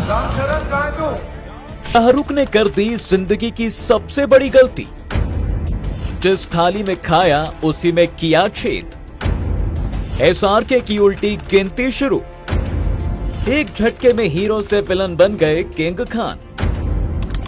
रामचरण कहाँ है तू? शाहरुख ने कर दी जिंदगी की सबसे बड़ी गलती। जिस थाली में खाया उसी में किया छेद। एसआरके की उल्टी गिनती शुरू। एक झटके में हीरो से विलन बन गए किंग खान।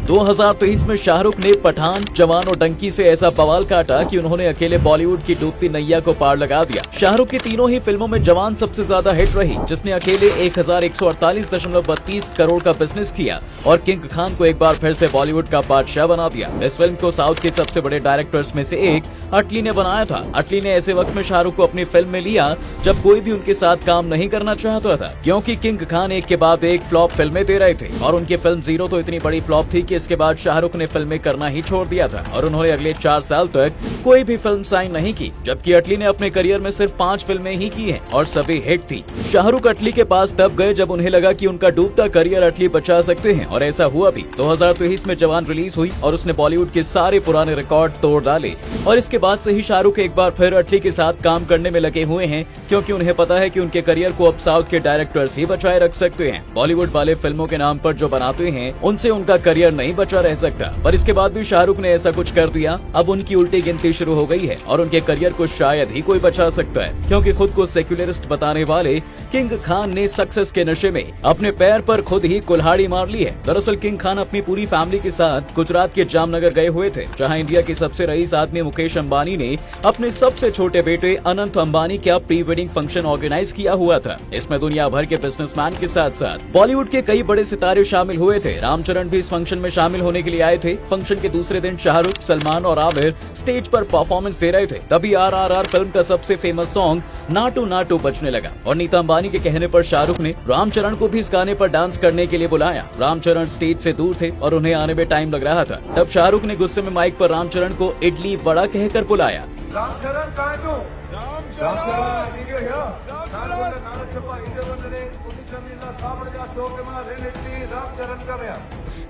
2023 में शाहरुख ने पठान, जवान और डंकी से ऐसा बवाल काटा कि उन्होंने अकेले बॉलीवुड की डूबती नैया को पार लगा दिया। शाहरुख की तीनों ही फिल्मों में जवान सबसे ज्यादा हिट रही, जिसने अकेले 1148.32 करोड़ का बिजनेस किया और किंग खान को एक बार फिर से बॉलीवुड का बादशाह बना दिया। इस फिल्म को साउथ के सबसे बड़े डायरेक्टर्स में से एक अटली ने बनाया था। अटली ने ऐसे वक्त में शाहरुख को अपनी फिल्म में लिया जब कोई भी उनके साथ काम नहीं करना चाहता था, क्योंकि किंग खान एक के बाद एक फ्लॉप फिल्में दे रहे थे और उनकी फिल्म जीरो तो इतनी बड़ी फ्लॉप थी कि इसके बाद शाहरुख ने फिल्में करना ही छोड़ दिया था और उन्होंने अगले 4 साल तक कोई भी फिल्म साइन नहीं की, जबकि अटली ने अपने करियर में सिर्फ 5 फिल्में ही की हैं और सभी हिट थी। शाहरुख अटली के पास तब गए जब उन्हें लगा कि उनका डूबता करियर अटली बचा सकते हैं और ऐसा हुआ भी। 2023 में जवान रिलीज हुई और उसने बॉलीवुड के सारे पुराने रिकॉर्ड तोड़ डाले और इसके बाद से ही शाहरुख एक बार फिर अटली के साथ काम करने में लगे हुए हैं, क्योंकि उन्हें पता है कि उनके करियर को अब साउथ के डायरेक्टर्स ही बचाए रख सकते हैं। बॉलीवुड वाले फिल्मों के नाम पर जो बनाते हैं उनसे उनका करियर नहीं बचा रह सकता, पर इसके बाद भी शाहरुख ने ऐसा कुछ कर दिया। अब उनकी उल्टी गिनती शुरू हो गई है और उनके करियर को शायद ही कोई बचा सकता है, क्योंकि खुद को सेक्युलरिस्ट बताने वाले किंग खान ने सक्सेस के नशे में अपने पैर पर खुद ही कुल्हाड़ी मार ली है। दरअसल किंग खान अपनी पूरी फैमिली के साथ गुजरात के जामनगर गए हुए थे, जहां इंडिया के सबसे रईस आदमी मुकेश अंबानी ने अपने सबसे छोटे बेटे अनंत अंबानी का प्री वेडिंग फंक्शन ऑर्गेनाइज किया हुआ था। इसमें दुनिया भर के बिजनेसमैन के साथ साथ बॉलीवुड के कई बड़े सितारे शामिल हुए थे। रामचरण भी इस फंक्शन में शामिल होने के लिए आए थे। फंक्शन के दूसरे दिन शाहरुख, सलमान और आमिर स्टेज पर परफॉर्मेंस दे रहे थे। तभी RRR फिल्म का सबसे फेमस सॉन्ग नाटू नाटू बजने लगा और नीता अंबानी के कहने पर शाहरुख ने रामचरण को भी इस गाने पर डांस करने के लिए बुलाया। रामचरण स्टेज से दूर थे और उन्हें आने में टाइम लग रहा था। तब शाहरुख ने गुस्से में माइक पर रामचरण को इडली वड़ा कहकर बुलाया। रामचरण कहाँ है तू?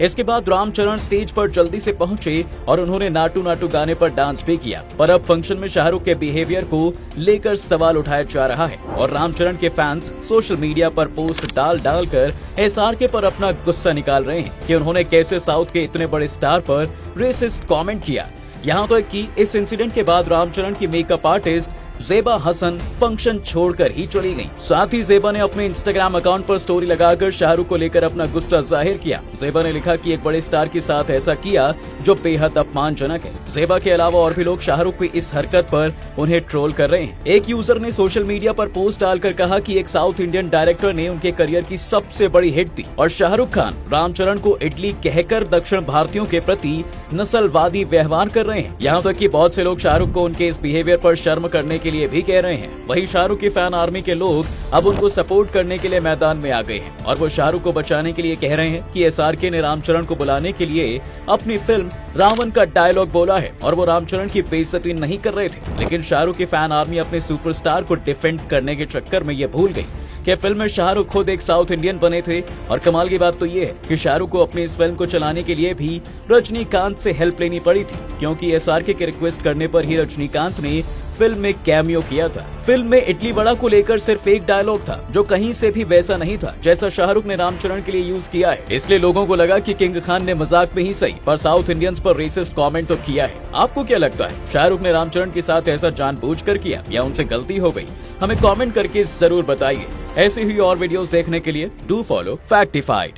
इसके बाद रामचरण स्टेज पर जल्दी से पहुंचे और उन्होंने नाटू नाटू गाने पर डांस भी किया। पर अब फंक्शन में शाहरुख के बिहेवियर को लेकर सवाल उठाया जा रहा है और रामचरण के फैंस सोशल मीडिया पर पोस्ट डाल कर SRK पर अपना गुस्सा निकाल रहे हैं कि उन्होंने कैसे साउथ के इतने बड़े स्टार पर रेसिस्ट कमेंट किया। यहाँ तक कि इस इंसिडेंट के बाद रामचरण की makeup artist Zeba Hasan function छोड़कर ही चली गईं। साथ ही ज़ेबा ने अपने इंस्टाग्राम अकाउंट पर स्टोरी लगाकर शाहरुख को लेकर अपना गुस्सा जाहिर किया। ज़ेबा ने लिखा कि एक बड़े स्टार के साथ ऐसा किया जो बेहद अपमानजनक है। ज़ेबा के अलावा और भी लोग शाहरुख की इस हरकत पर उन्हें ट्रोल कर रहे हैं। एक यूजर ने सोशल मीडिया पर पोस्ट डालकर कहा कि एक साउथ इंडियन डायरेक्टर ने उनके करियर की सबसे बड़ी हिट दी और शाहरुख खान रामचरण को इडली कहकर दक्षिण भारतीयों के प्रति नस्लवादी व्यवहार कर रहे हैं। यहाँ तक कि बहुत से लोग शाहरुख को उनके इस बिहेवियर पर शर्म करने के लिए भी कह रहे हैं। वहीं शाहरुख की फैन आर्मी के लोग अब उनको सपोर्ट करने के लिए मैदान में आ गए हैं और वो शाहरुख को बचाने के लिए कह रहे हैं कि SRK ने रामचरण को बुलाने के लिए अपनी फिल्म रावण का डायलॉग बोला है और वो रामचरण की बेइज्जती नहीं कर रहे थे। लेकिन शाहरुख की फैन आर्मी अपने सुपरस्टार को डिफेंड करने के चक्कर में ये भूल गई कि फिल्म में शाहरुख खुद एक साउथ इंडियन बने थे। और कमाल की बात तो ये है कि शाहरुख को अपनी इस फिल्म को चलाने के लिए भी रजनीकांत से हेल्प लेनी पड़ी थी, क्योंकि SRK के रिक्वेस्ट करने पर ही रजनीकांत ने फिल्म में कैमियो किया था। फिल्म में इडली वड़ा को लेकर सिर्फ एक डायलॉग था जो कहीं से भी वैसा नहीं था जैसा शाहरुख ने रामचरण के लिए यूज किया है। इसलिए लोगों को लगा कि किंग खान ने मजाक में ही सही पर साउथ इंडियंस पर रेसिस्ट कमेंट तो किया है। आपको क्या लगता है, शाहरुख ने रामचरण के साथ ऐसा जानबूझकर किया या उनसे गलती हो गई? हमें कमेंट करके जरूर बताइए। ऐसे ही और वीडियोस देखने के लिए डू फॉलो फैक्टिफाइड।